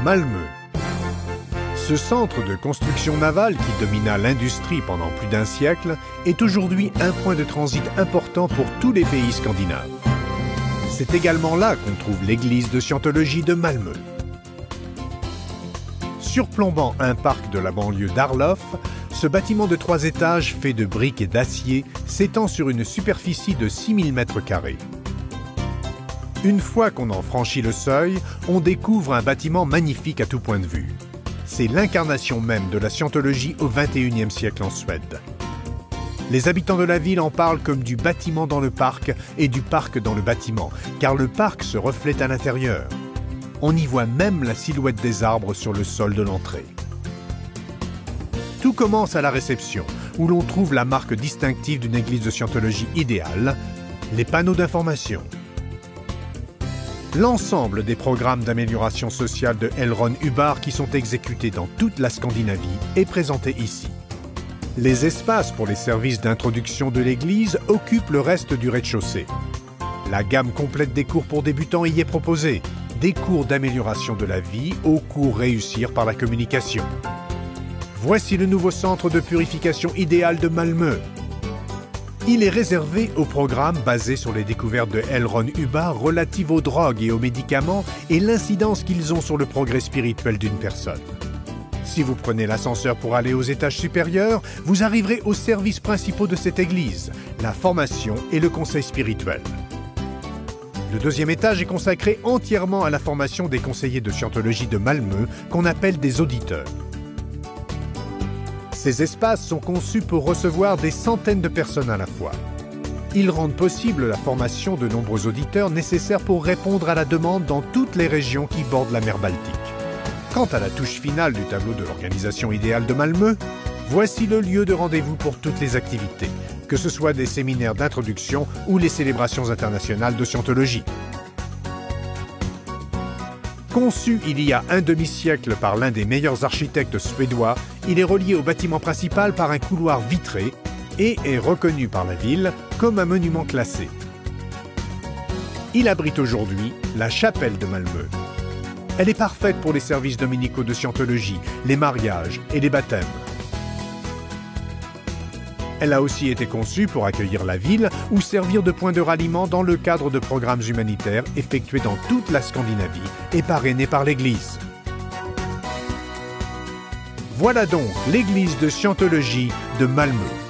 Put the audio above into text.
Malmö. Ce centre de construction navale qui domina l'industrie pendant plus d'un siècle est aujourd'hui un point de transit important pour tous les pays scandinaves. C'est également là qu'on trouve l'église de Scientologie de Malmö. Surplombant un parc de la banlieue d'Arlöf, ce bâtiment de 3 étages fait de briques et d'acier s'étend sur une superficie de 6000 m². Une fois qu'on en franchit le seuil, on découvre un bâtiment magnifique à tout point de vue. C'est l'incarnation même de la scientologie au XXIe siècle en Suède. Les habitants de la ville en parlent comme du bâtiment dans le parc et du parc dans le bâtiment, car le parc se reflète à l'intérieur. On y voit même la silhouette des arbres sur le sol de l'entrée. Tout commence à la réception, où l'on trouve la marque distinctive d'une église de scientologie idéale, les panneaux d'information. L'ensemble des programmes d'amélioration sociale de Elron Ubar qui sont exécutés dans toute la Scandinavie est présenté ici. Les espaces pour les services d'introduction de l'église occupent le reste du rez-de-chaussée. La gamme complète des cours pour débutants y est proposée, des cours d'amélioration de la vie aux cours réussir par la communication. Voici le nouveau centre de purification idéal de Malmö. Il est réservé aux programmes basés sur les découvertes de Elron Ubar relatives aux drogues et aux médicaments et l'incidence qu'ils ont sur le progrès spirituel d'une personne. Si vous prenez l'ascenseur pour aller aux étages supérieurs, vous arriverez aux services principaux de cette église, la formation et le conseil spirituel. Le 2e étage est consacré entièrement à la formation des conseillers de scientologie de Malmö, qu'on appelle des auditeurs. Ces espaces sont conçus pour recevoir des centaines de personnes à la fois. Ils rendent possible la formation de nombreux auditeurs nécessaires pour répondre à la demande dans toutes les régions qui bordent la mer Baltique. Quant à la touche finale du tableau de l'organisation idéale de Malmö, voici le lieu de rendez-vous pour toutes les activités, que ce soit des séminaires d'introduction ou les célébrations internationales de scientologie. Conçu il y a un demi-siècle par l'un des meilleurs architectes suédois, il est relié au bâtiment principal par un couloir vitré et est reconnu par la ville comme un monument classé. Il abrite aujourd'hui la chapelle de Malmö. Elle est parfaite pour les services dominicaux de scientologie, les mariages et les baptêmes. Elle a aussi été conçue pour accueillir la ville ou servir de point de ralliement dans le cadre de programmes humanitaires effectués dans toute la Scandinavie et parrainés par l'Église. Voilà donc l'église de Scientologie de Malmö.